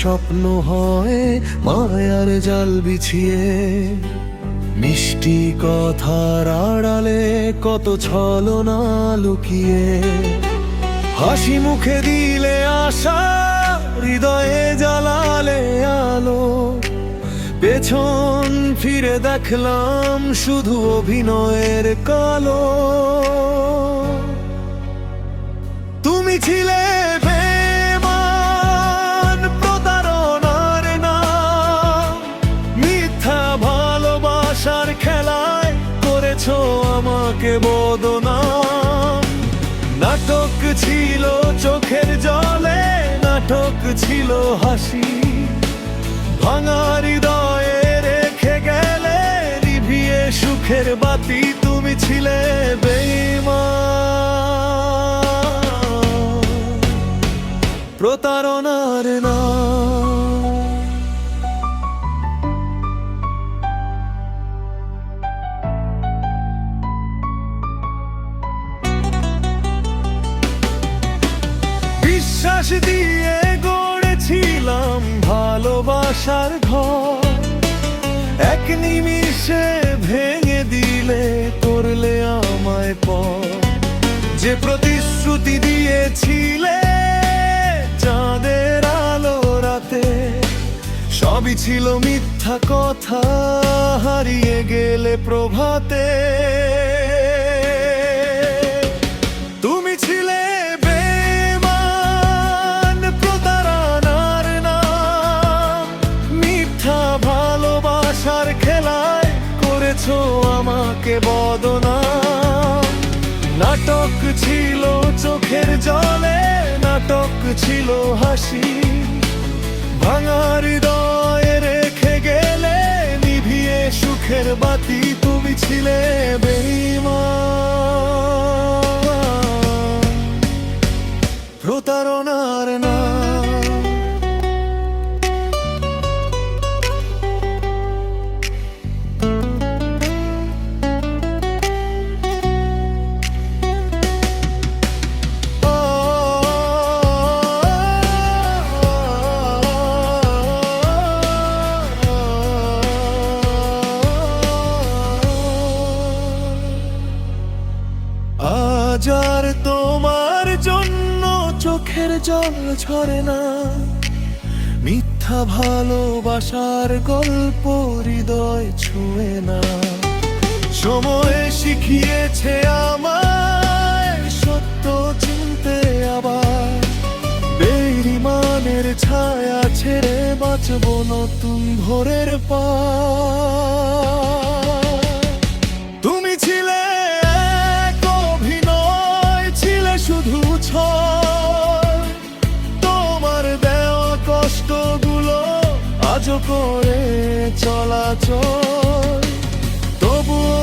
স্বপ্ন হয় মায়ার জাল বিছিয়ে। মিষ্টি কথার আড়ালে কত ছলনা লুকিয়ে। হাসি মুখে দিলে আশা, হৃদয়ে জ্বালালে আলো। পেছন ফিরে দেখলাম শুধু অভিনয়ের কালো। তুমি ছিলে বেঈমান, প্রতারণার নাম। মিথ্যা ভালোবাসার খেলায় করেছো আমাকে বদনাম। নাটক ছিল চোখের জলে, নাটক ছিল হাসি। ভাঙা হৃদয়ে রেখে গেলে নিভিয়ে সুখের বাতি। তুমি ছিলে বেঈমান, প্রতারণার নাম। বিশ্বাস দিয়ে গড়েছিলাম ভালোবাসার ঘর। এক নিমিষে ভেঙে দিলে, করলে আমায় পর। যে প্রতিশ্রুতি দিয়েছিলে চাঁদের আলো রাতে, সবই ছিল মিথ্যা কথা, হারিয়ে গেলে প্রভাতে। তুমি ছিলে বেঈমান, প্রতারণার নাম। মিথ্যা ভালোবাসার খেলায় করেছো আমাকে বদনাম। নাটক ছিল চোখের জলে, নাটক ছিল হাসি। ভাঙা হৃদয়ে রেখে গেলে নিভিয়ে সুখের বাতি। তুমি ছিলে বেঈমান, প্রতারণার নাম। আজ আর তোমার জন্য চোখের জল ঝরে না। মিথ্যা ভালোবাসার গল্প হৃদয় ছুঁয়ে না। সময় শিখিয়েছে আমায় সত্য চিনতে আবার। বেঈমানের ছায়া ছেড়ে বাঁচব নতুন ভোরের পার। তুমি ছিলে শুধু ছয়, তোমার দেওয়া কষ্টগুলো আজও করে চলাচল। তবুও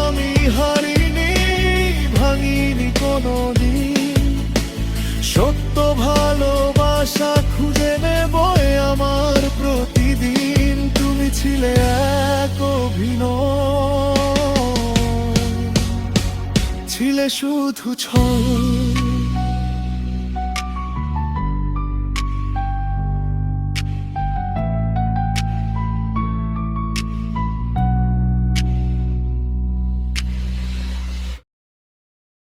আমি হারিনি, ভাঙিনি কোনোদিন। সত্য ভালোবাসা খুঁজে নেব আমার প্রতিদিন। তুমি ছিলে এক অভিনয়, ছিলে শুধু ছল।